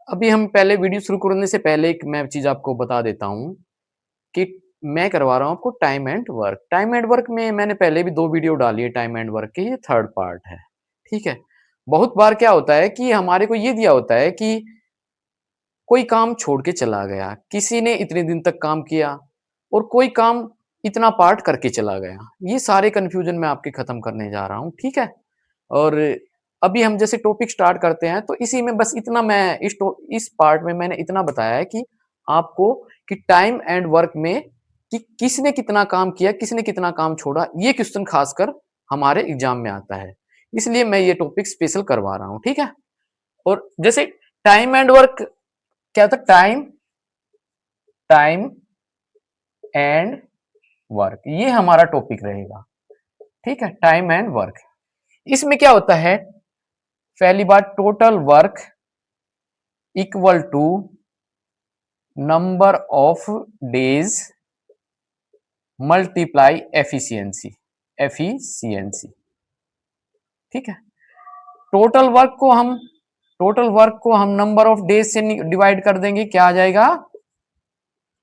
अभी हम पहले वीडियो शुरू करने से पहले एक मैं चीज़ आपको बता देता हूँ कि मैं करवा रहा हूँ आपको time and work. Time and work में मैंने पहले भी 2 वीडियो डाली है टाइम एंड वर्क की, ये थर्ड पार्ट है, ठीक है? बहुत बार क्या होता है कि हमारे को ये दिया होता है कि कोई काम छोड़ के चला गया, किसी ने इतने दिन तक काम किया और कोई काम इतना पार्ट करके चला गया। ये सारे कन्फ्यूज़न मैं आपके खत्म करने जा रहा हूँ, ठीक है? और अभी हम जैसे टॉपिक स्टार्ट करते हैं तो इसी में बस इतना मैं इस पार्ट में मैंने इतना बताया है कि आपको कि टाइम एंड वर्क में कि किसने कितना काम किया, किसने कितना काम छोड़ा, ये क्वेश्चन खासकर हमारे एग्जाम में आता है। इसलिए मैं ये टॉपिक स्पेशल करवा रहा हूँ, ठीक है? और जैसे टाइम एंड वर्क क्या होता है टाइम एंड वर्क ये हमारा टॉपिक रहेगा, ठीक है? Time and work. इसमें क्या होता है पहली बात total work equal to number of days multiply efficiency ठीक है। टोटल वर्क को हम नंबर ऑफ डेज से डिवाइड कर देंगे, क्या आ जाएगा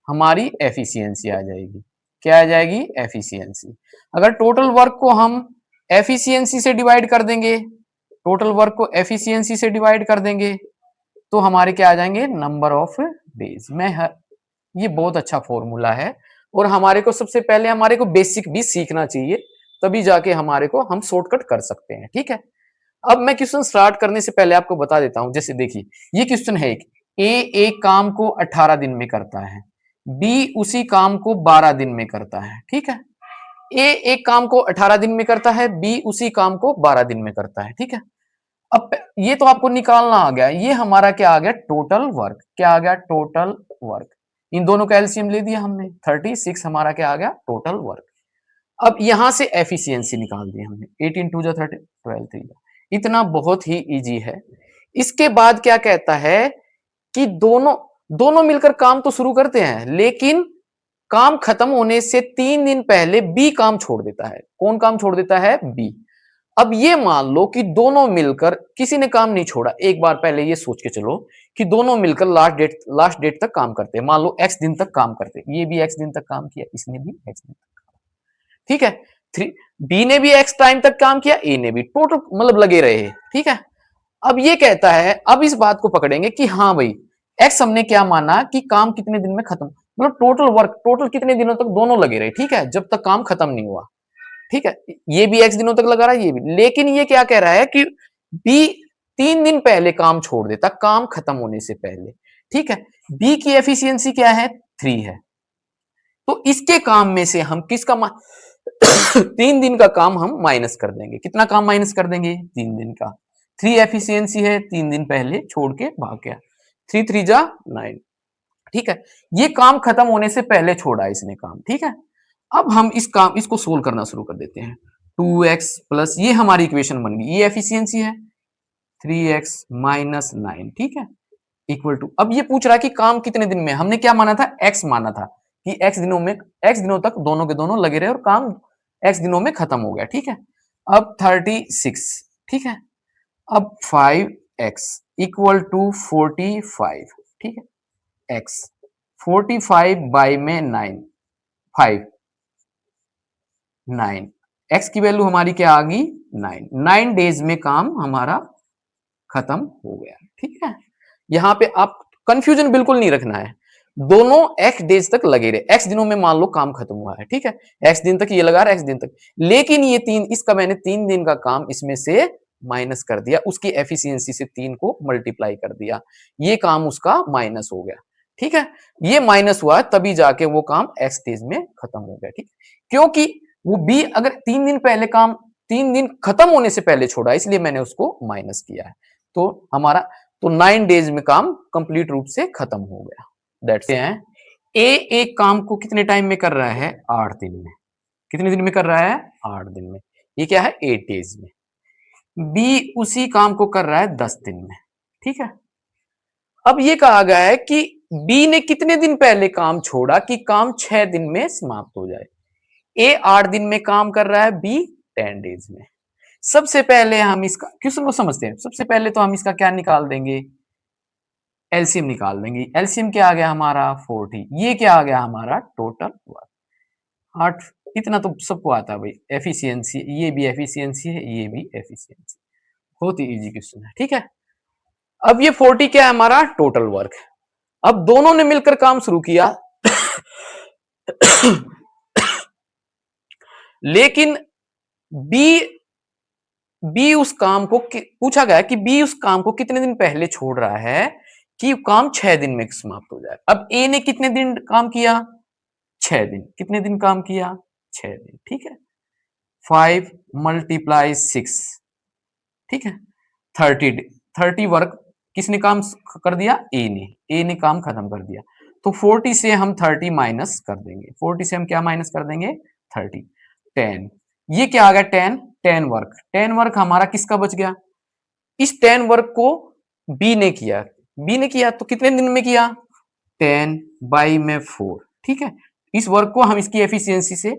हमारी एफिशिएंसी आ जाएगी। क्या आ जाएगी एफिशिएंसी। अगर टोटल वर्क को हम एफिशिएंसी से डिवाइड कर देंगे, टोटल वर्क को एफिशिएंसी से डिवाइड कर देंगे तो हमारे क्या आ जाएंगे नंबर ऑफ डेज में। ये बहुत अच्छा फॉर्मूला है और हमारे को सबसे पहले हमारे को बेसिक भी सीखना चाहिए, तभी जाके हमारे को हम शॉर्टकट कर सकते हैं, ठीक है। अब मैं क्वेश्चन स्टार्ट करने से पहले आपको बता देता हूं, जैसे देखिए ये क्वेश्चन है ए एक काम को 18 दिन में करता है, बी उसी काम को 12 दिन में करता है, ठीक है। ए एक काम को 18 दिन में करता है, बी उसी काम को 12 दिन में करता है, ठीक है। अब ये तो आपको निकालना आ गया, ये हमारा क्या आ गया टोटल वर्क। क्या आ गया टोटल वर्क। इन दोनों का एलसीएम ले दिया हमने 36, हमारा क्या आ गया टोटल वर्क। अब यहां से एफिशिएंसी निकाल दी हमने 18 टू जा 30 12 3 इतना बहुत ही इजी है। इसके बाद क्या कहता है कि दोनों दोनों मिलकर काम तो शुरू करते हैं, लेकिन काम खत्म होने से 3 दिन पहले बी काम छोड़ देता है। कौन काम छोड़ देता है बी। अब ये मान लो कि दोनों मिलकर किसी ने काम नहीं छोड़ा, एक बार पहले ये सोच के चलो कि दोनों मिलकर लास्ट डेट तक काम करते हैं, मान लो एक्स दिन तक काम करते हैं, ये भी एक्स दिन तक काम किया, इसने भी एक्स दिन तक, ठीक है। थ्री बी ने भी एक्स टाइम तक काम किया, ए ने भी, टोटल मतलब लगे रहे, ठीक है। अब ये कहता है, अब इस बात को पकड़ेंगे कि हाँ भाई एक्स हमने क्या माना कि काम कितने दिन में खत्म, मतलब टोटल वर्क टोटल कितने दिनों तक दोनों लगे रहे, ठीक है, जब तक काम खत्म नहीं हुआ, ठीक है। ये भी एक्स दिनों तक लगा रहा है, ये भी, लेकिन ये क्या कह रहा है कि बी 3 दिन पहले काम छोड़ देता, काम खत्म होने से पहले, ठीक है। बी की एफिशिएंसी क्या है 3 है, तो इसके काम में से हम किसका 3 दिन का काम हम माइनस कर देंगे। कितना काम माइनस कर देंगे 3 दिन का। 3 एफिशिएंसी है, 3 दिन पहले छोड़ के भाग गया, 3 3 जा 9, ठीक है। ये काम खत्म होने से पहले छोड़ा इसने काम, ठीक है। अब हम इसको सोल्व करना शुरू कर देते हैं। 2x प्लस ये हमारी इक्वेशन बन गई, ये एफिशिएंसी है 3x - 9, ठीक है, इक्वल टू, अब ये पूछ रहा है कि काम कितने दिन में, हमने क्या माना था x माना था कि x दिनों तक दोनों के दोनों लगे रहे और काम x दिनों में खत्म हो गया, ठीक है। अब 36, ठीक है। अब 5x इक्वल टू 45, ठीक है, x 45 बाई में 9 5 9 x की वैल्यू हमारी क्या आ गई 9 डेज में काम हमारा खत्म हो गया, ठीक है। यहां पे आप कंफ्यूजन बिल्कुल नहीं रखना है, दोनों x डेज तक लगे रहे, x दिनों में मान लो काम खत्म हुआ है, ठीक है, x दिन तक ये लगा रहा है, x दिन तक, लेकिन ये इसका मैंने 3 दिन का काम इसमें से माइनस कर दिया, उसकी एफिशिएंसी से 3 को मल्टीप्लाई कर दिया, ये काम उसका माइनस हो गया, ठीक है। ये माइनस हुआ तभी जाके वो काम x डेज में खत्म हो गया, ठीक, क्योंकि वो बी अगर 3 दिन पहले काम 3 दिन खत्म होने से पहले छोड़ा, इसलिए मैंने उसको माइनस किया है, तो हमारा तो 9 डेज में काम कंप्लीट रूप से खत्म हो गया। दैट्स है ए एक काम को कितने टाइम में कर रहा है 8 दिन में, कितने दिन में कर रहा है 8 दिन में, ये क्या है 8 डेज में। बी उसी काम को कर रहा है 10 दिन में, ठीक है। अब ये कहा गया है कि बी ने कितने दिन पहले काम छोड़ा कि काम 6 दिन में समाप्त हो जाए। ए 8 दिन में काम कर रहा है, बी 10 डेज में। सबसे पहले हम इसका क्वेश्चन को समझते हैं, सबसे पहले तो हम इसका क्या निकाल देंगे एलसीएम निकाल देंगे। एलसीएम क्या आ गया हमारा 40, ये क्या आ गया हमारा टोटल वर्क। 8, इतना तो सबको आता है भाई, एफिशिएंसी, ये भी एफिशिएंसी है, ये भी एफिशिएंसी, बहुत ही इजी क्वेश्चन है, ठीक है। अब ये 40 क्या है हमारा टोटल वर्क है। अब दोनों ने मिलकर काम शुरू किया लेकिन बी बी उस काम को पूछा गया कि बी उस काम को कितने दिन पहले छोड़ रहा है कि काम 6 दिन में समाप्त हो जाए। अब ए ने कितने दिन काम किया, 6 दिन। कितने दिन काम किया, 6 दिन, ठीक है। 5 मल्टीप्लाई 6, ठीक है, 30 वर्क किसने काम कर दिया, ए ने काम खत्म कर दिया। तो 40 से हम 30 माइनस कर देंगे, 40 से हम क्या माइनस कर देंगे, 30, 10, ये क्या आ गया 10, 10 वर्क हमारा किसका बच गया, इस 10 वर्क को बी ने किया, तो कितने दिन में किया, 10 बाई में 4, ठीक है। इस वर्क को हम इसकी एफिशिएंसी से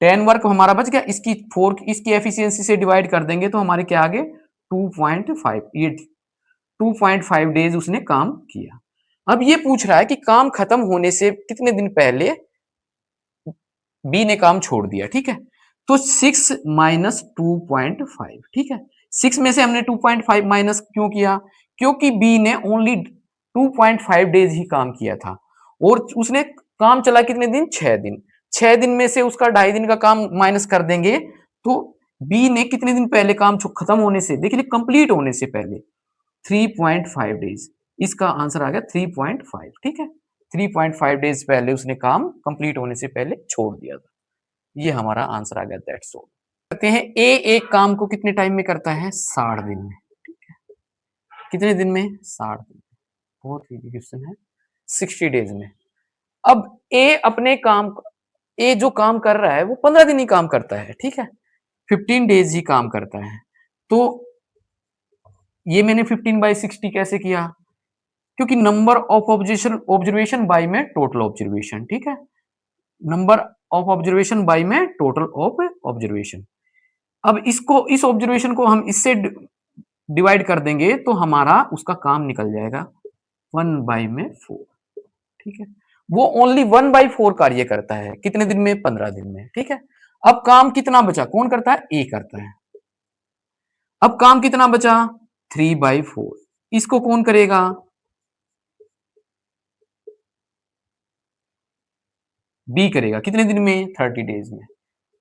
10 वर्क हमारा बच गया, इसकी 4 इसकी एफिशिएंसी से डिवाइड कर देंगे तो हमारे क्या आगे 2.5, ये 2.5 डेज उसने काम किया। अब ये पूछ रहा है कि काम खत्म होने से कितने दिन पहले बी ने काम छोड़ दिया, ठीक है। तो 6 माइनस 2.5, ठीक है। 6 में से हमने 2.5 माइनस क्यों किया, क्योंकि बी ने ओनली 2.5 डेज ही काम किया था और उसने काम चला कितने दिन, 6 दिन। 6 दिन में से उसका 2.5 दिन का काम माइनस कर देंगे तो बी ने कितने दिन पहले काम खत्म होने से, देखिए कंप्लीट होने से पहले 3.5 डेज, इसका आंसर आ गया 3.5, ठीक है। 3.5 डेज पहले उसने काम कंप्लीट होने से पहले छोड़ दिया था, ये हमारा आंसर आ गया, दैट्स ऑल। कहते हैं ए एक काम को कितने टाइम में करता है, 60 दिन में, ठीक है। कितने दिन में, 60 दिन, बहुत इजी क्वेश्चन है, 60 डेज में। अब ए अपने काम, ए जो काम कर रहा है वो 15 दिन ही काम करता है, ठीक है, 15 डेज ही काम करता है। तो ये मैंने 15/60 कैसे किया, क्योंकि नंबर ऑफ ऑब्जर्वेशन बाई में टोटल ऑब्जर्वेशन, ठीक है, नंबर ऑफ ऑब्जर्वेशन बाई में टोटल ऑफ ऑब्जर्वेशन। अब इसको, इस ऑब्जर्वेशन को हम इससे डिवाइड कर देंगे तो हमारा उसका काम निकल जाएगा 1/4, ठीक है। वो ओनली 1/4 कार्य करता है, कितने दिन में, 15 दिन में, ठीक है। अब काम कितना बचा, कौन करता है, ए करता है। अब काम कितना बचा, 3/4, इसको कौन करेगा, बी करेगा, कितने दिन में, 30 डेज में।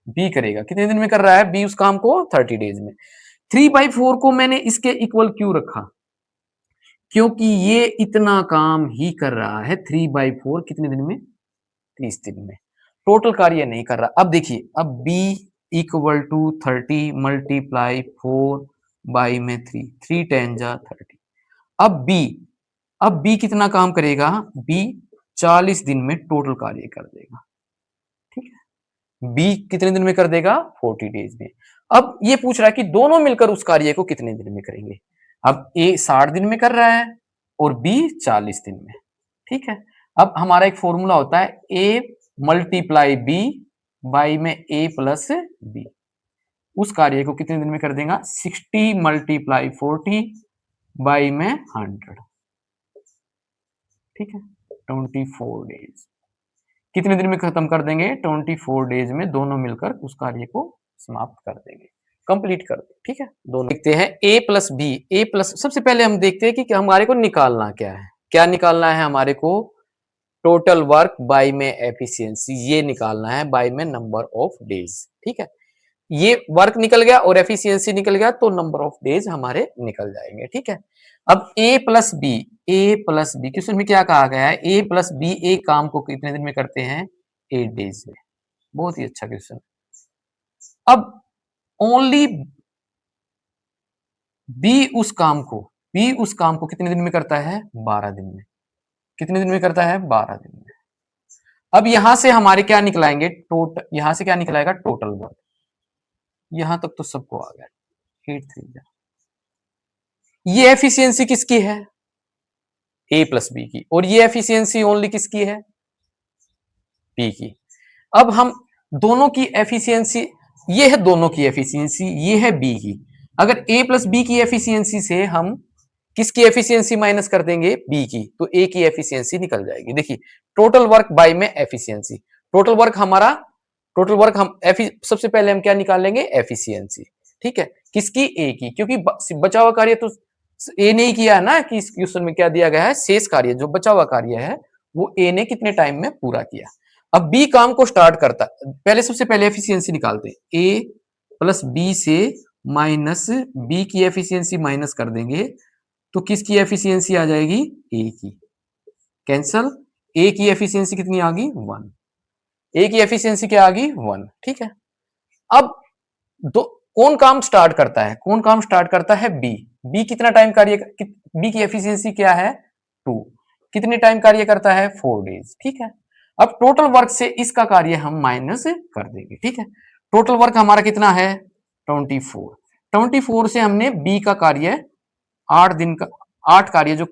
बी करेगा, कितने दिन में कर रहा है बी उस काम को, 30 डेज में। 3/4 को मैंने इसके इक्वल क्यों रखा, क्योंकि ये इतना काम ही कर रहा है, 3/4 कितने दिन में, 30 दिन में, टोटल कार्य नहीं कर रहा। अब देखिए, अब b equal to 30 multiply 4 by में 3, 3 10 जा 30। अब b कितना काम करेगा, b 40 दिन में टोटल कार्य कर देगा, ठीक है। b कितने दिन में कर देगा, 40 डेज में। अब ये पूछ रहा है कि दोनों मिलकर उस कार्य को कितने दिन में करेंगे। अब a 60 दिन में कर रहा है और b 40 दिन में, ठीक है। अब हमारा एक फॉर्मूला होता है a मल्टीप्लाई बी बाई में a प्लस बी, उस कार्य को कितने दिन में कर देगा, 60 मल्टीप्लाई 40 बाई में 100, ठीक है, 24 डेज। कितने दिन में खत्म कर देंगे, 24 डेज में दोनों मिलकर उस कार्य को समाप्त कर देंगे, कंप्लीट कर देंगे, ठीक है। दोनों देखते हैं a plus b, a plus, सबसे पहले हम देखते हैं कि हमारे को निकालना क्या है, क्या निकालना है हमारे को, टोटल वर्क बाय में एफिशिएंसी, ये निकालना है बाय में नंबर ऑफ डेज, ठीक है। ये वर्क निकल गया और एफिशिएंसी निकल गया तो नंबर ऑफ डेज हमारे निकल जाएंगे, ठीक है। अब a प्लस बी क्वेश्चन में क्या कहा गया है, a प्लस बी एक काम को कितने दिन में करते हैं, 8 डेज में, बहुत ही अच्छा क्वेश्चन। अब ओनली बी उस काम को कितने दिन में करता है, 12 दिन में, कितने दिन में करता है, 12 दिन में। अब यहां से हमारे क्या निकलाएंगे, यहां से क्या निकलाएगा, टोटल वर्क, यहां तक तो सबको आ गया, 8 3 ये एफिशिएंसी किसकी है, ए प्लस बी की, और ये एफिशिएंसी ओनली किसकी है, बी की। अब हम दोनों की एफिशिएंसी, ये है दोनों की एफिशिएंसी, ये है बी की। अगर ए प्लस बी की एफिशिएंसी से हम किसकी एफिशिएंसी माइनस कर देंगे, बी की, तो ए की एफिशिएंसी निकल जाएगी। देखिए टोटल वर्क बाय में एफिशिएंसी, टोटल वर्क हमारा, टोटल वर्क हम सबसे पहले हम क्या निकाल लेंगे, एफिशिएंसी। ठीक है, किसकी, ए की, क्योंकि बचा हुआ कार्य तो ए ने ही किया है ना, कि इस क्वेश्चन में क्या दिया गया है, शेष कार्य जो बचा हुआ कार्य है वो ए ने कितने टाइम में पूरा किया। अब बी काम को स्टार्ट करता है, पहले सबसे पहले एफिशिएंसी निकालते हैं, ए प्लस बी से माइनस बी की एफिशिएंसी माइनस कर देंगे तो किसकी एफिशिएंसी आ जाएगी, ए की, कैंसल, ए की एफिशिएंसी कितनी आ गई, 1, ए की एफिशिएंसी क्या आ गई, 1। ठीक है, अब दो, कौन काम स्टार्ट करता है, कौन काम स्टार्ट करता है, बी, बी कितना टाइम कार्य, बी की एफिशिएंसी क्या है, 2, कितने टाइम कार्य करता है, 4 डेज। ठीक है, अब टोटल वर्क से इसका कार्य हम माइनस कर देंगे। ठीक है, टोटल वर्क हमारा कितना है, 24, 24 से हमने बी का कार्य 8 दिन का, 8 कार्य जो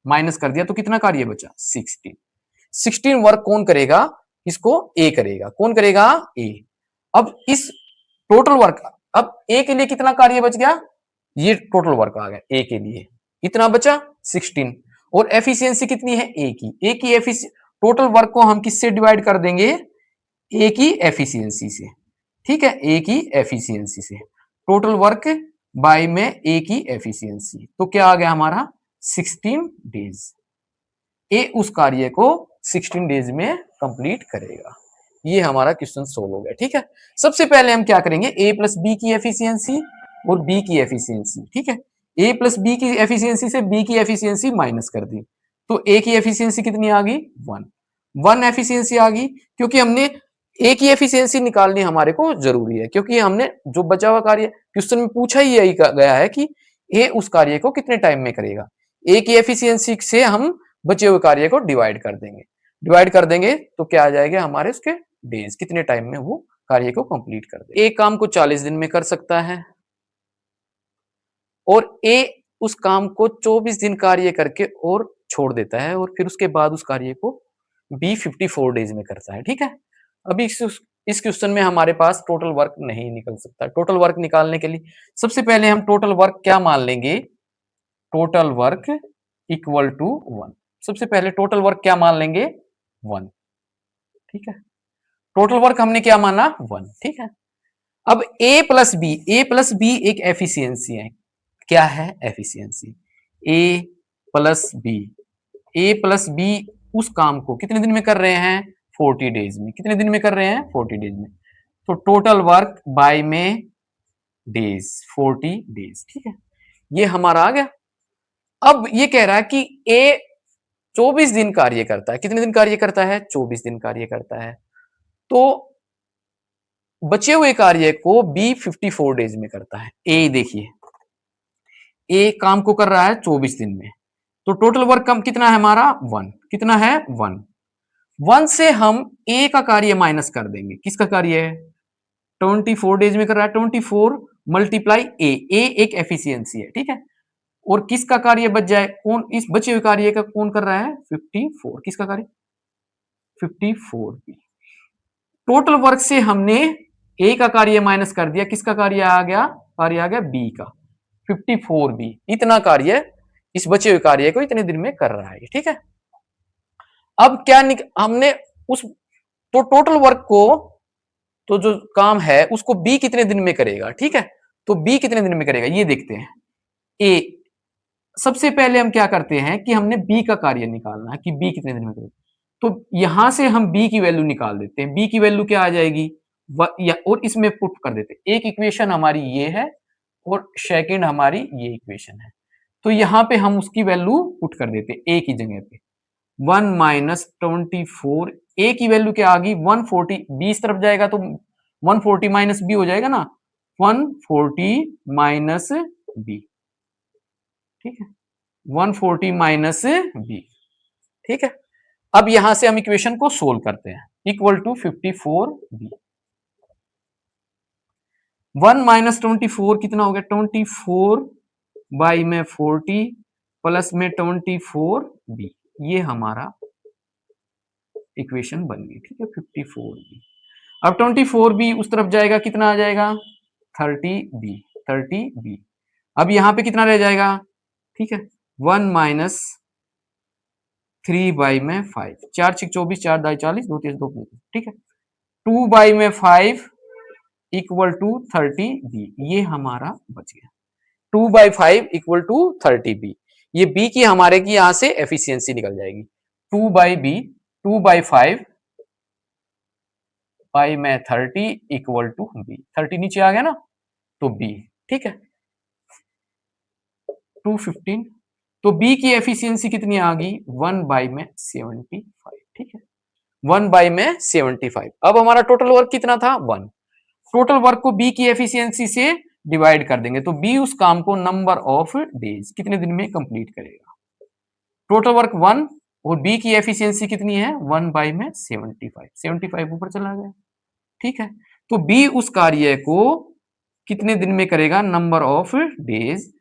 माइनस कर दिया तो कितना कार्य बचा, 16, 16 वर्क कौन करेगा, इसको ए करेगा, कौन करेगा, ए। अब इस टोटल वर्क, अब ए के लिए कितना कार्य बच गया, ये टोटल वर्क आ गया ए के लिए, इतना बचा 16, और एफिशिएंसी कितनी है, ए की, ए की टोटल वर्क को हम किससे डिवाइड कर देंगे, ए की एफिशिएंसी से। ठीक है, ए की एफिशिएंसी से, टोटल वर्क बाय में ए की एफिशिएंसी, तो क्या आ गया हमारा, 16 डेज। ए उस कार्य को 16 डेज में कंप्लीट करेगा। ये हमारा क्वेश्चन सोल्व हो गया। ठीक है, सबसे पहले हम क्या करेंगे, ए प्लस बी की एफिशिएंसी और बी की एफिशिएंसी। ठीक है, ए प्लस बी की एफिशिएंसी से बी की एफिशिएंसी माइनस कर दी तो ए की एफिशिएंसी कितनी आ गई, 1, 1 एफिशिएंसी आ गई, क्योंकि हमने ए की एफिशिएंसी निकालनी हमारे को जरूरी है, क्योंकि हमने जो बचा हुआ कार्य क्वेश्चन में पूछा ही यही गया है कि ए उस कार्य को कितने टाइम में करेगा। ए की एफिशिएंसी से हम बचे हुए कार्य को डिवाइड कर देंगे, डिवाइड कर देंगे तो क्या आ जाएगा हमारे उसके डेज, कितने टाइम में वो कार्य को कंप्लीट कर दे। एक काम को 40 दिन में कर सकता है और ए उस काम को 24 दिन कार्य करके और छोड़ देता है, और फिर उसके बाद उस कार्य को बी 54 डेज में करता है। ठीक है, अभी इस क्वेश्चन में हमारे पास टोटल वर्क नहीं निकल सकता। टोटल वर्क निकालने के लिए सबसे पहले हम टोटल वर्क क्या मान लेंगे, टोटल वर्क इक्वल टू 1। सबसे पहले टोटल वर्क क्या मान लेंगे, 1। ठीक है, टोटल वर्क हमने क्या माना, 1। ठीक है, अब ए plus B, A plus B एक एफिशिएंसी है, क्या है, efficiency, A plus B, A plus B उस काम को कितने दिन में कर रहे हैं, 40 डेज में, कितने दिन में कर रहे हैं, 40 डेज में, तो टोटल वर्क बाय में डेज 40 डेज। ठीक है, ये हमारा आ गया। अब ये कह रहा है कि ए 24 दिन कार्य करता है, कितने दिन कार्य करता है, 24 दिन कार्य करता है, तो बचे हुए कार्य को बी 54 डेज में करता है। ए देखिए, ए काम को कर रहा है 24 दिन में, तो टोटल वर्क कम कितना है हमारा, 1, कितना है, 1, 1 से हम ए का कार्य माइनस कर देंगे, किसका कार्य है, 24 डेज में कर रहा है, 24 मल्टीप्लाई ए एक एफिशिएंसी है। ठीक है, और किसका कार्य बच जाए, कौन इस बचे हुए कार्य का कौन कर रहा है, 54, किसका कार्य, 54 बी। टोटल वर्क से हमने ए का कार्य माइनस कर दिया, किसका कार्य आ गया, कार्य आ गया बी का, 54 बी, इतना कार्य इस बचे हुए कार्य को इतने दिन में कर रहा है। ठीक है, अब क्या हमने उस, तो टोटल वर्क को, तो जो काम है उसको बी कितने दिन में करेगा। ठीक है, तो बी कितने दिन में करेगा ये देखते हैं। ए, सबसे पहले हम क्या करते हैं कि हमने बी का कार्य निकालना है कि बी कितने दिन में करेगा, तो यहां से हम बी की वैल्यू निकाल देते हैं। बी की वैल्यू क्या आ जाएगी, और इसमें पुट कर देते हैं। एक इक्वेशन हमारी ये है और सेकंड हमारी ये इक्वेशन है, तो यहां पे हम उसकी वैल्यू पुट कर देते हैं ए की जगह पे, 1 माइनस 24, ए की वैल्यू क्या आ गई, 140, बी इस तरफ जाएगा तो 140 माइनस बी हो जाएगा ना, 140 माइनस बी। ठीक है, 140 माइनस बी। ठीक है, अब यहां से हम इक्वेशन को सोल्व करते हैं, इक्वल टू 54 बी, 1 माइनस 24 कितना हो गया, 24 बाई में 40 प्लस में 24 बी, ये हमारा इक्वेशन बन गई। ठीक है, 54 बी। अब 24 बी उस तरफ जाएगा, कितना आ जाएगा, 30 बी, 30 बी। अब यहां पे कितना रह जाएगा, ठीक है, 1 माइनस 3 बाई में 5, 4 6 24, 4 दाई 40, 2 3 2 35, ठीक है। 2 बाई में 5 इक्वल टू 30 बी, ये हमारा बच गया। 2 बाई 5 इक्वल टू 30 बी, ये बी की हमारे की यहां से एफिशिएंसी निकल जाएगी। 2 बाई बी, 2 बाई 5 बाई में 30 इक्वल टू बी, 30 नीचे आ गया ना, तो बी, ठीक है। 215, तो बी की एफिशिएंसी कितनी आ गई? 1 बाई में 75, ठीक है। 1 बाई में 75। अब हमारा टोटल वर्क कितना था? 1। टोटल वर्क को बी की एफिशिएंसी से डिवाइड कर देंगे, तो बी उस काम को नंबर ऑफ डेज कितने दिन में कंप्लीट करेगा। टोटल वर्क 1 और बी की एफिशिएंसी कितनी है? 1 बाई में 75, 75 ऊपर चला गया, ठीक है। तो बी उस कार्य को कितने दिन में करेगा? Number of days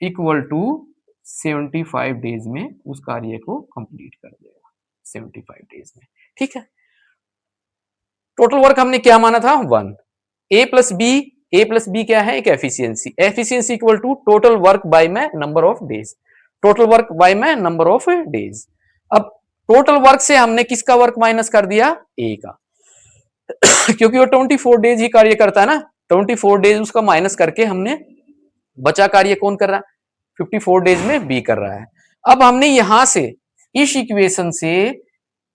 equal to 75 days में उस कार्य को कंप्लीट कर देगा, 75 डेज में, ठीक है। टोटल वर्क हमने क्या माना था? 1। A plus B, A plus B क्या है? एक efficiency, efficiency equal to total work by में number of days, total work by में नंबर ऑफ डेज। अब टोटल वर्क से हमने किसका वर्क माइनस कर दिया? ए का क्योंकि वो 24 डेज ही कार्य करता है ना, 24 डेज उसका माइनस करके हमने बचा कार्य कौन कर रहा है? 54 डेज में बी कर रहा है। अब हमने यहां से इस इक्वेशन से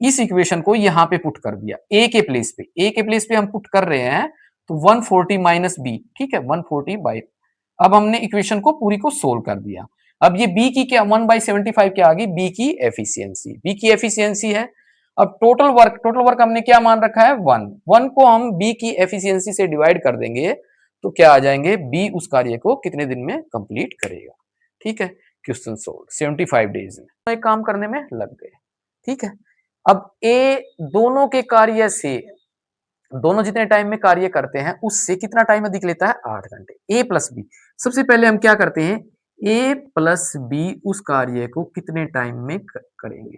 इस इक्वेशन को यहां पे पुट कर दिया, ए के प्लेस पे, ए के प्लेस पे हम पुट कर रहे हैं, तो 140 माइनस बी, ठीक है, 140 बाई। अब हमने इक्वेशन को पूरी को सोल्व कर दिया। अब ये बी की क्या 1 बाई 75 क्या आ गई? बी की एफिशिएंसी, बी की एफिशिएंसी है। अब टोटल वर्क हमने क्या मान रखा है? 1। 1 को हम बी की एफिशिएंसी से डिवाइड कर देंगे, तो क्या आ जाएंगे? बी उस कार्य को कितने दिन में कंप्लीट करेगा, ठीक है। क्वेश्चन सोल्व, 75 डेज में तो एक काम करने में लग गए, ठीक है। अब ए दोनों के कार्य से, दोनों जितने टाइम में कार्य करते हैं उससे कितना टाइम अधिक लेता है? 8 घंटे। ए प्लस बी, सबसे पहले हम क्या करते हैं? ए प्लस बी उस कार्य को कितने टाइम में करेंगे?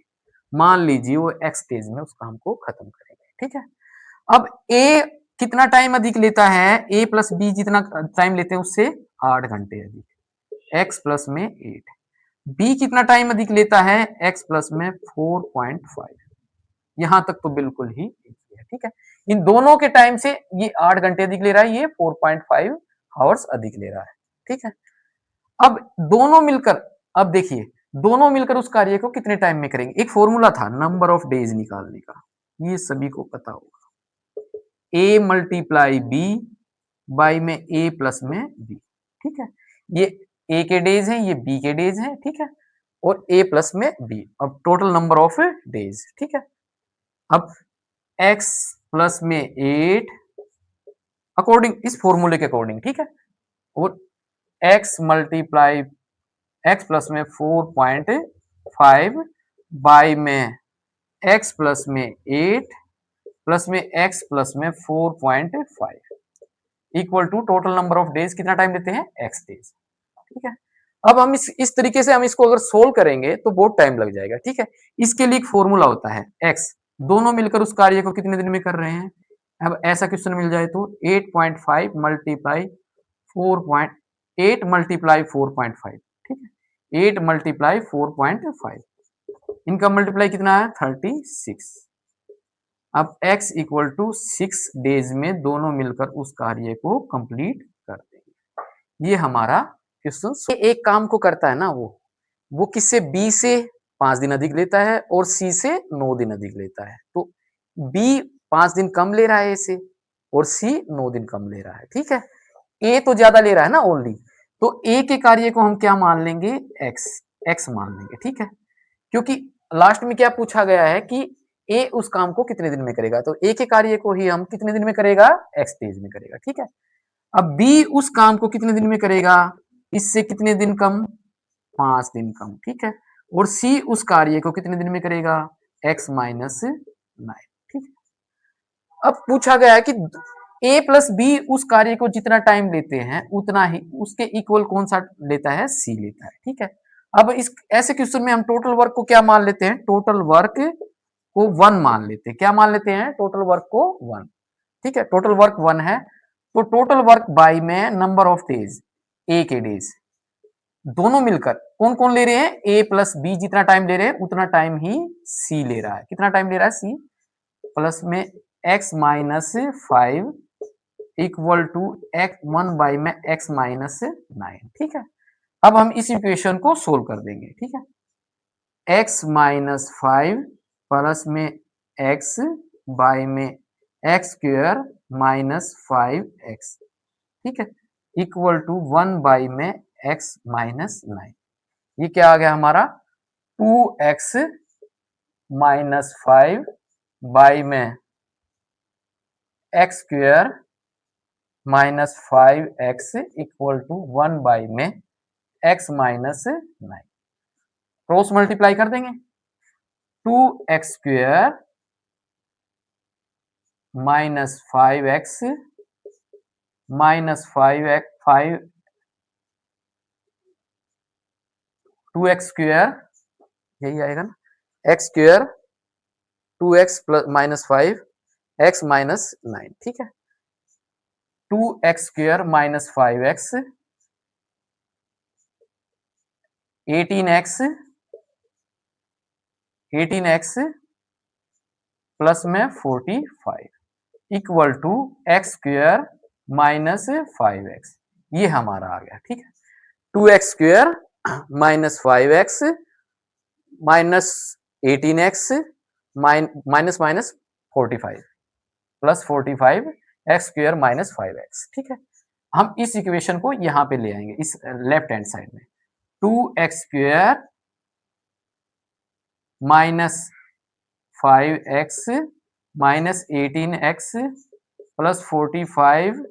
मान लीजिए वो एक्स डेज में उस काम को खत्म करेंगे, ठीक है। अब ए कितना टाइम अधिक लेता है? ए प्लस बी जितना टाइम लेते हैं उससे 8 घंटे अधिक, एक्स प्लस में 8। बी कितना टाइम अधिक लेता है? एक्स प्लस में 4.5। यहां तक तो बिल्कुल ही है, ठीक है। इन दोनों के टाइम से ये 8 घंटे अधिक ले रहा है, ये 4.5 आवर्स अधिक ले रहा है, ठीक है। अब दोनों मिलकर, अब देखिए दोनों मिलकर उस कार्य को कितने टाइम में करेंगे? एक फॉर्मूला था नंबर ऑफ डेज निकालने का, ये सभी को पता होगा। ए मल्टीप्लाई बी बाई में ए प्लस में बी, ठीक है। ये ए के डेज हैं, ये बी के डेज हैं, ठीक है, और ए प्लस में बी। अब टोटल नंबर ऑफ डेज, ठीक है। अब x प्लस में 8 अकॉर्डिंग इस फॉर्मूले के अकॉर्डिंग, ठीक है, और x मल्टीप्लाई x प्लस में 4.5 बाई में x प्लस में 8 प्लस में x प्लस में 4.5 equal to total number of days, कितना टाइम लेते हैं? x डेज, ठीक है। अब हम इस तरीके से हम इसको अगर सोल्व करेंगे तो बहुत टाइम लग जाएगा, ठीक है। इसके लिए एक फॉर्मूला होता है x, दोनों मिलकर उस कार्य को कितने दिन में कर रहे हैं? अब ऐसा क्वेश्चन मिल जाए तो 8.5 मल्टीप्लाई 4.8 मल्टीप्लाई 4.5, ठीक है, 8 मल्टीप्लाई 4.5, इनका मल्टीप्लाई कितना है? 36। अब x इक्वल टू 6 डेज में दोनों मिलकर उस कार्य को कंप्लीट कर देंगे। ये हमारा क्वेश्चन एक काम को करता है ना, वो किससे? बी से 5 दिन अधिक लेता है और सी से 9 दिन अधिक लेता है। तो बी 5 दिन कम ले रहा है ए से और सी 9 दिन कम ले रहा है, ठीक है। ए तो ज्यादा ले रहा है ना ओनली, तो ए के कार्य को हम क्या मान लेंगे? एक्स, एक्स मान लेंगे, ठीक है। क्योंकि लास्ट में क्या पूछा गया है कि ए उस काम को कितने दिन में करेगा, तो ए के कार्य को ही हम कितने दिन में करेगा? एक्स डेज में करेगा, ठीक है। अब बी उस काम को कितने दिन में करेगा? इससे कितने दिन कम? 5 दिन कम, ठीक है। और सी उस कार्य को कितने दिन में करेगा? x माइनस 9, ठीक है। अब पूछा गया है कि a प्लस बी उस कार्य को जितना टाइम लेते हैं उतना ही उसके इक्वल कौन सा लेता है? सी लेता है, ठीक है। अब इस ऐसे क्वेश्चन में हम टोटल वर्क को क्या मान लेते हैं? टोटल वर्क को 1 मान लेते हैं। क्या मान लेते हैं? टोटल वर्क को 1, ठीक है। टोटल वर्क 1 है, तो टोटल वर्क बाई में नंबर ऑफ डेज, ए के डेज, दोनों मिलकर कौन कौन ले रहे हैं, ए प्लस बी जितना टाइम ले रहे हैं उतना टाइम ही सी ले रहा है। कितना टाइम ले रहा है सी, प्लस में x minus 5 equal to x 1 में एक्स माइनस 9। ठीक है, अब हम इस इक्वेशन को सोल्व कर देंगे। ठीक है, एक्स माइनस 5 प्लस में एक्स बाई में एक्स स्क्वेयर माइनस 5x, ठीक है, इक्वल टू 1 में एक्स माइनस 9। ये क्या आ गया हमारा, 2x माइनस 5 बाई में x square minus 5x equal to 1 में एक्स माइनस 9। क्रॉस मल्टीप्लाई कर देंगे, 2x square minus 5x minus 2x square, यही आएगा ना, x square 2x plus minus 5 x minus 9। ठीक है, 2x square minus 5x 18x plus में 45 equal to x square minus 5x, ये हमारा आ गया। ठीक है, 2x square minus 5x minus 18x minus minus 45 plus 45 x square minus 5x। ठीक है, हम इस इक्वेशन को यहां पे ले आएंगे इस लेफ्ट हैंड साइड में, 2x square minus 5x minus 18x plus 45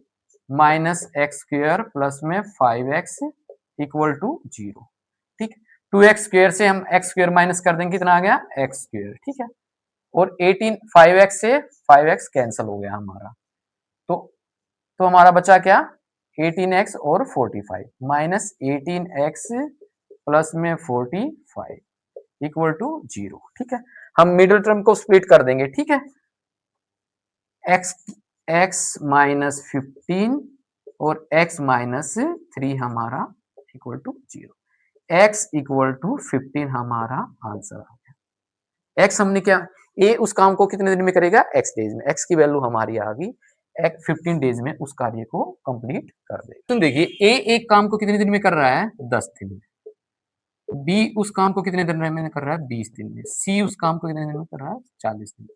minus x square plus में 5x इक्वल टू 0। ठीक, 2x स्क्वेयर से हम एक्स स्क्वेयर माइनस कर देंगे, कितना आ गया एक्स स्क्वेयर। ठीक है, और 18 5x से 5x कैंसिल हो गया हमारा, तो हमारा बचा क्या, 18x और 45 माइनस 18x प्लस में 45 इक्वल टू 0। ठीक है, हम मिडिल टर्म को स्प्लिट कर देंगे। ठीक है, x माइनस 15 और x माइनस 3 हमारा equal to 0, x equal to 15 हमारा आंसर आ गया। x हमने क्या, a उस काम को कितने दिन में करेगा, x डेज में, x की वैल्यू हमारी आ गई 15 डेज में उस कार्य को कंप्लीट कर देगा। तो देखिए a एक काम को कितने दिन में कर रहा है, 10 दिन में, b उस काम को कितने दिन में कर रहा है, 20 दिन में, c उस काम को कितने दिन में कर रहा है, 40 दिन में।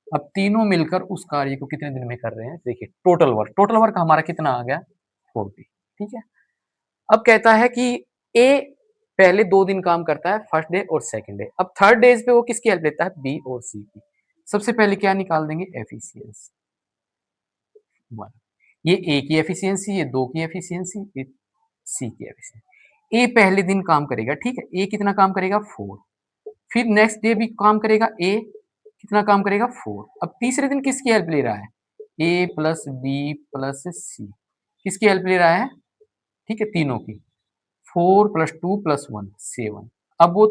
अब तीनों मिलकर उस कार्य को कितने दिन में कर रहे हैं, देखिए टोटल वर्क हमारा कितना आ गया, 40। ठीक है, अब कहता है कि ए पहले 2 दिन काम करता है, फर्स्ट डे और सेकंड डे। अब थर्ड डेज पे वो किसकी हेल्प लेता है, बी और सी की। सबसे पहले क्या निकाल देंगे, एफिशिएंसी 1, ये ए की एफिशिएंसी, ये 2 की एफिशिएंसी, ये सी की एफिशिएंसी। ए पहले दिन काम करेगा, ठीक है, ए कितना काम करेगा, 4। फिर नेक्स्ट डे भी काम करेगा, ए कितना काम करेगा, 4। अब तीसरे दिन किसकी हेल्प ले रहा है, ए प्लस बी प्लस सी, किसकी हेल्प ले रहा है, ठीक है, तीनों की, 4 प्लस 2 प्लस 1 7। अब वो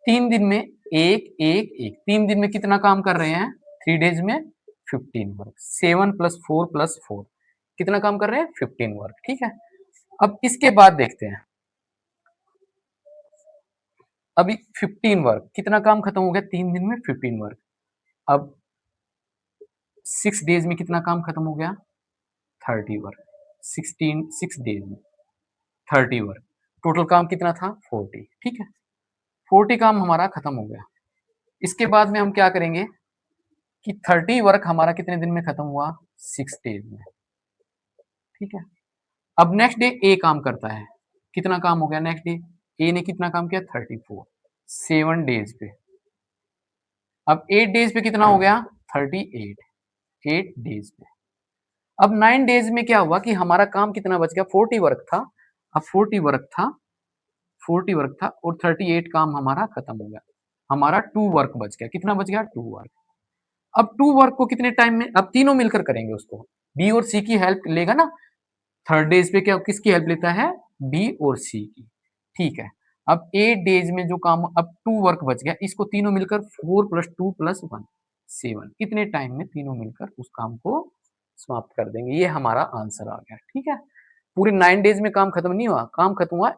3 दिन में एक एक एक, 3 दिन में कितना काम कर रहे हैं, 3 डेज में 15 वर्क, 7 प्लस 4 प्लस 4 कितना काम कर रहे हैं, 15 वर्क। ठीक है, अब इसके बाद देखते हैं, अभी 15 वर्क, कितना काम खत्म हो गया, 3 दिन में 15 वर्क। अब 6 डेज में कितना काम खत्म हो गया, 30 वर्क, 6 डेज में 30 वर्क, टोटल काम कितना था, 40। ठीक है, 40 काम हमारा खत्म हो गया। इसके बाद में हम क्या करेंगे कि 30 वर्क हमारा कितने दिन में खत्म हुआ, 6 डेज में। ठीक है, अब नेक्स्ट डे ए काम करता है, कितना काम हो गया नेक्स्ट डे, ए ने कितना काम किया, 34 7 डेज पे। अब 8 डेज पे कितना हो गया, 38 8 डेज पे। अब 9 डेज में क्या हुआ कि हमारा काम कितना बच गया, 40 वर्क था। अब 40 वर्क था, 40 वर्क था और 38 काम हमारा खत्म हो गया, हमारा 2 वर्क बच गया, कितना बच गया, 2 वर्क। अब 2 वर्क को कितने टाइम में, अब तीनों मिलकर करेंगे उसको, बी और सी की हेल्प लेगा ना, थर्ड डेज पे क्या किसकी हेल्प लेता है, बी और सी की। ठीक है, अब 8 डेज में जो काम, अब 2 वर्क बच गया, इसको तीनों मिलकर 4 प्लस 2 प्लस 1 7, कितने टाइम में तीनों मिलकर उस काम को समाप्त कर देंगे, ये हमारा आंसर आ गया। ठीक है, पूरे 9 डेज में काम खत्म नहीं हुआ, काम खत्म हुआ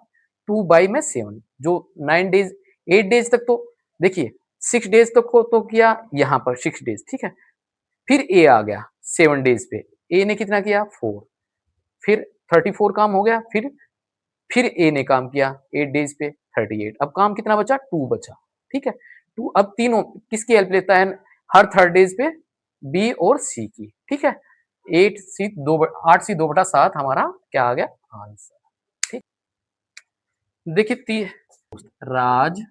2/7 जो 9 डेज 8 डेज तक तो देखिए 6 डेज तक को तो किया यहाँ पर 6 डेज ठीक है। फिर ए आ गया 7 डेज पे, ए ने कितना किया 4, फिर 34 काम हो गया, फिर ए ने काम किया 8 डेज पे 38, अब काम कितना बचा 2 बचा, ठीक है। 2 अब तीनों किसकी हेल्प लेता है हर थर्ड डेज पे, बी और सी की, ठीक है। 8 सी 2/7 हमारा क्या आ गया आंसर, ठीक। देखिए राज,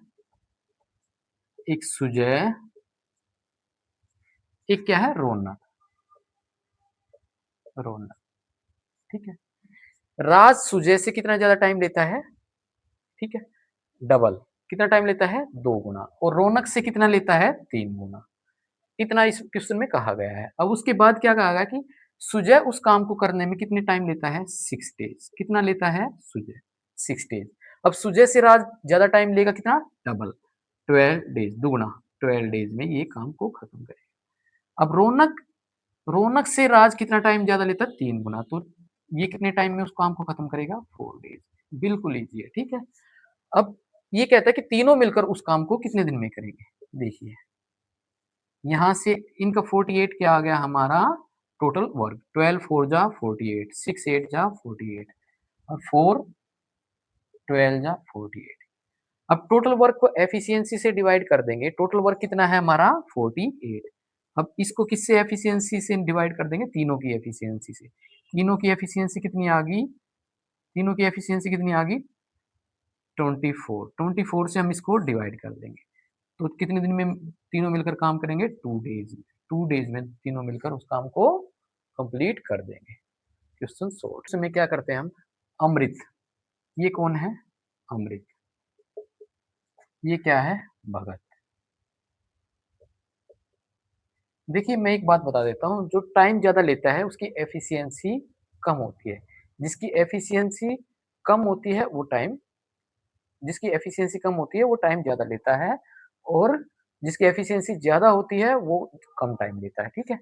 एक सुजय, एक क्या है रौनक, रौनक, ठीक है। राज सुजय से कितना ज्यादा टाइम लेता है, ठीक है, डबल, कितना टाइम लेता है 2 गुना, और रौनक से कितना लेता है 3 गुना, इतना इस क्वेश्चन में कहा गया है। अब उसके बाद क्या कहा गया कि सुजय उस काम को करने में कितने टाइम लेता है 6 डेज, कितना लेता है सुजय 6 डेज। अब सुजय से राज ज्यादा टाइम लेगा कितना डबल 12 डेज, दुगुना 12 डेज में ये काम को खत्म करेगा। अब रौनक, रौनक से राज कितना टाइम ज्यादा लेता है 3 गुना, तो ये कितने टाइम में उस काम को खत्म करेगा 4 डेज, बिल्कुल इजी है, ठीक है। अब ये कहता है कि तीनों मिलकर उस काम को कितने दिन में करेंगे, देखिए यहां से इनका 48 क्या आ गया हमारा टोटल वर्क, 12 4 जा 48, 6 8 जा 48 और 4 12 जा 48। अब टोटल वर्क को एफिशिएंसी से डिवाइड कर देंगे, टोटल वर्क कितना है हमारा 48। अब इसको किससे एफिशिएंसी से डिवाइड कर देंगे, तीनों की एफिशिएंसी से, तीनों की एफिशिएंसी कितनी आ गई, तीनों की एफिशिएंसी कितनी आ गई 24, 24 से हम इसको डिवाइड कर देंगे, तो कितने दिन में तीनों मिलकर काम करेंगे 2 डेज में, 2 डेज में तीनों मिलकर उस काम को कंप्लीट कर देंगे। क्वेश्चन सोल्व में क्या करते हैं हम, अमृत, ये कौन है अमृत, ये क्या है भगत। देखिए मैं एक बात बता देता हूँ, जो टाइम ज्यादा लेता है उसकी एफिशिएंसी कम होती है, जिसकी एफिशिएंसी कम होती है वो टाइम, जिसकी एफिशिएंसी कम होती है वो टाइम ज्यादा लेता है, और जिसकी एफिशिएंसी ज्यादा होती है वो कम टाइम लेता है, ठीक है।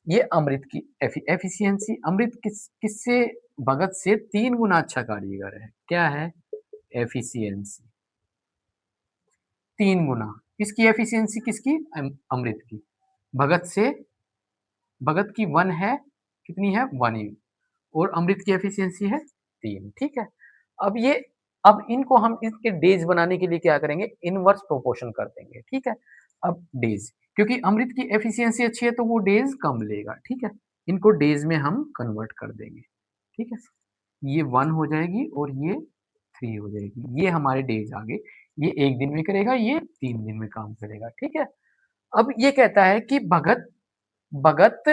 ये अमृत की एफिशिएंसी, अमृत किससे भगत से 3 गुना अच्छा कारीगर है, क्या है एफिशिएंसी 3 गुना, किसकी एफिशिएंसी किसकी अमृत की, भगत से, भगत की 1 है, कितनी है 1 और अमृत की एफिशिएंसी है 3, ठीक है। अब ये, अब इनको हम इसके डेज बनाने के लिए क्या करेंगे इनवर्स प्रोपोर्शन कर देंगे, ठीक है। अब डेज, क्योंकि अमृत की एफिशिएंसी अच्छी है तो वो डेज कम लेगा, ठीक है, इनको डेज में हम कन्वर्ट कर देंगे, ठीक है। ये 1 हो जाएगी और ये 3 हो जाएगी, ये हमारे डेज आ गए, ये 1 दिन में करेगा, ये 3 दिन में काम करेगा, ठीक है। अब ये कहता है कि भगत, भगत,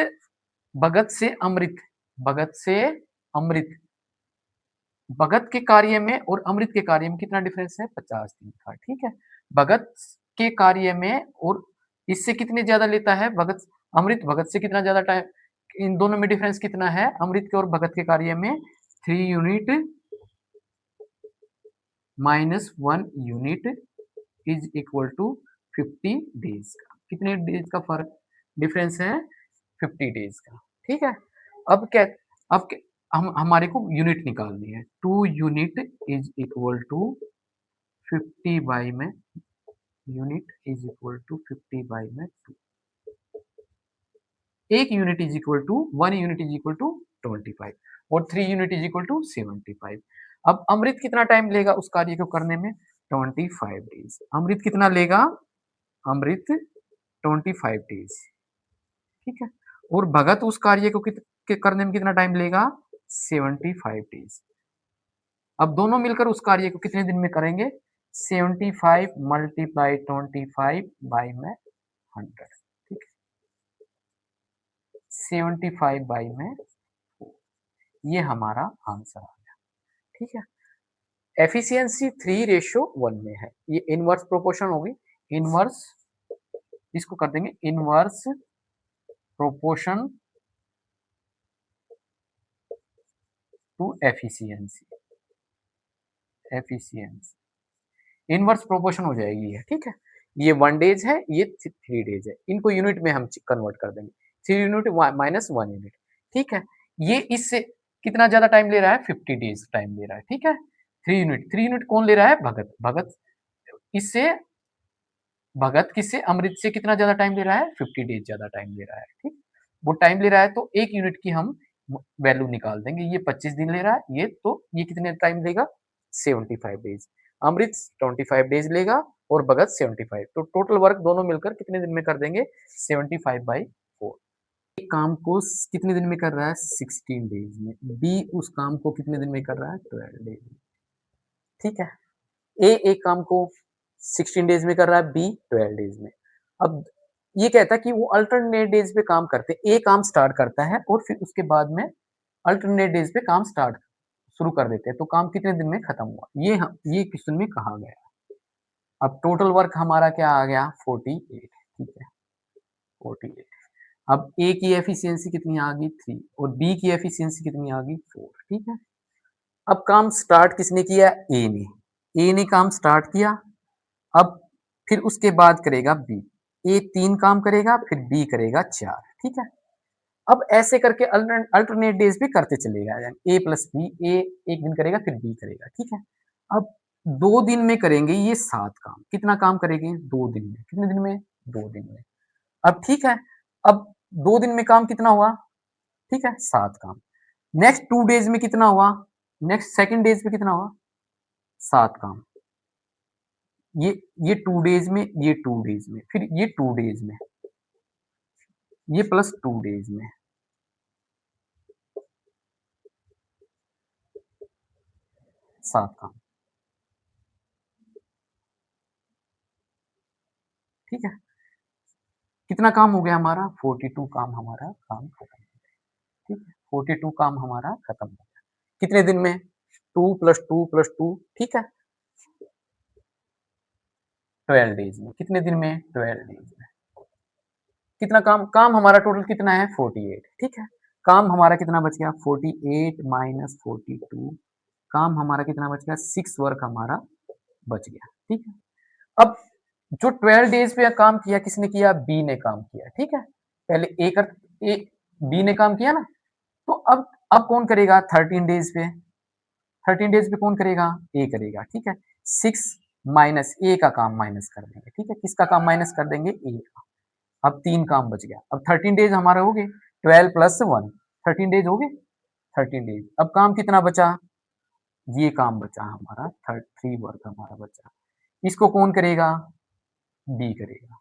भगत से अमृत, भगत से अमृत, भगत के कार्य में और अमृत के कार्य में कितना डिफरेंस है 50 दिन का, ठीक है। भगत के कार्य में और इससे कितने ज्यादा लेता है भगत, अमृत भगत से कितना ज्यादा टाइम, इन दोनों में डिफरेंस कितना है अमृत के और भगत के कार्य में 3 unit -1 unit is equal to 50 days का, कितने डेज का फर्क डिफरेंस है 50 डेज का, ठीक है। अब क्या, अब हम हमारे को यूनिट निकालनी है, 2 unit is equal to 50 by में, unit is equal to 50 by में 2, एक unit is equal to 1 unit is equal to 25 और 3 यूनिट इज इक्वल टू 75। अब अमृत कितना टाइम लेगा उस कार्य को करने में 25 डेज, अमृत कितना लेगा, अमृत 25 डेज, ठीक है। और भगत उस कार्य को के करने में कितना टाइम लेगा 75 डेज। अब दोनों मिलकर उस कार्य को कितने दिन में करेंगे 75 मल्टीप्लाई 25 बाई में 100, ठीक है, 75 बाई में 4, ये हमारा आंसर आ गया, ठीक है। एफिशिएंसी 3:1 में है, ये इनवर्स प्रोपोर्शन होगी, इनवर्स, इसको कर देंगे inverse proportion to efficiency, efficiency inverse proportion हो जाएगी है, ठीक है। ये 1 डेज है, ये 3 डेज है, इनको यूनिट में हम कन्वर्ट कर देंगे, 3 यूनिट -1 यूनिट, ठीक है। ये इससे कितना ज्यादा टाइम ले रहा है 50 डेज टाइम ले रहा है, ठीक है। थ्री यूनिट कौन ले रहा है? भगत। भगत इससे भगत किससे? अमृत से कितना ज्यादा टाइम ले रहा है? 50 डेज ज्यादा टाइम ले रहा है। ठीक, वो टाइम ले रहा है तो एक यूनिट की हम वैल्यू निकाल देंगे। ये 25 दिन ले रहा है, ये तो ये कितने टाइम लेगा? 75 डेज। अमृत 25 डेज लेगा और भगत 75, तो टोटल वर्क दोनों मिलकर कितने दिन में कर देंगे? 75/4। एक काम को कितने दिन में कर रहा है? 16 डेज में। बी उस काम को कितने दिन में कर रहा है? 12 डेज में। ठीक है, ए एक काम को 16 डेज में कर रहा है, बी 12 डेज में। अब ये कहता है कि वो अल्टरनेट डेज पे काम करते हैं। ए काम स्टार्ट करता है और फिर उसके बाद में अल्टरनेट डेज पे काम स्टार्ट शुरू कर देते हैं, तो काम कितने दिन में खत्म हुआ? ये क्वेश्चन में कहा गया। अब टोटल वर्क हमारा क्या आ गया? 48। ठीक है, 48। अब ए की एफिशिएंसी कितनी आ गई? 3 और बी की एफिशिएंसी कितनी आ गई? 4। ठीक है, अब काम स्टार्ट किसने किया? ए ने। ए ने काम स्टार्ट किया। अब फिर उसके बाद करेगा बी। ए 3 काम करेगा, फिर बी करेगा 4। ठीक है, अब ऐसे करके अल्टरनेट डेज पे करते चलेगा। ए प्लस बी, ए एक दिन करेगा, फिर बी करेगा। ठीक है, अब 2 दिन में करेंगे ये 7 काम। कितना काम करेंगे? 2 दिन में। कितने दिन में? 2 दिन में। अब ठीक है, अब 2 दिन में काम कितना हुआ? ठीक है, 7 काम। नेक्स्ट 2 डेज में कितना हुआ? नेक्स्ट सेकंड डेज में कितना हुआ? 7 काम। ये ये 2 डेज में, ये 2 डेज में, फिर ये 2 डेज में, ये प्लस 2 डेज में, 7 काम। ठीक है, कितना काम हो गया हमारा? 42 काम हमारा काम खत्म। ठीक है, 42 काम हमारा खत्म हो गया। कितने दिन में? 2 प्लस 2 प्लस 2। ठीक है, 12 डेज में। कितने दिन में? 12 डेज में। कितना काम? काम हमारा टोटल कितना है? 48। ठीक है, काम हमारा कितना बच गया? 48 माइनस 42। काम हमारा कितना बच गया? 6 वर्क हमारा बच गया। ठीक है, अब जो 12 डेज पे काम किया किसने किया? बी ने काम किया। ठीक है, पहले ए बी ने काम किया ना, तो अब कौन करेगा? 13 डेज पे। 13 डेज पे कौन करेगा? ए करेगा। ठीक है, 6 माइनस ए का काम माइनस कर देंगे। ठीक है, किसका काम माइनस कर देंगे? ए का। अब 3 काम बच गया। अब 13 डेज हमारे हो गए। 12 प्लस 1, 13 डेज हो गए। 13 डेज। अब काम कितना बचा? ये काम बचा हमारा 3 वर्क हमारा बचा। इसको कौन करेगा? बी करेगा।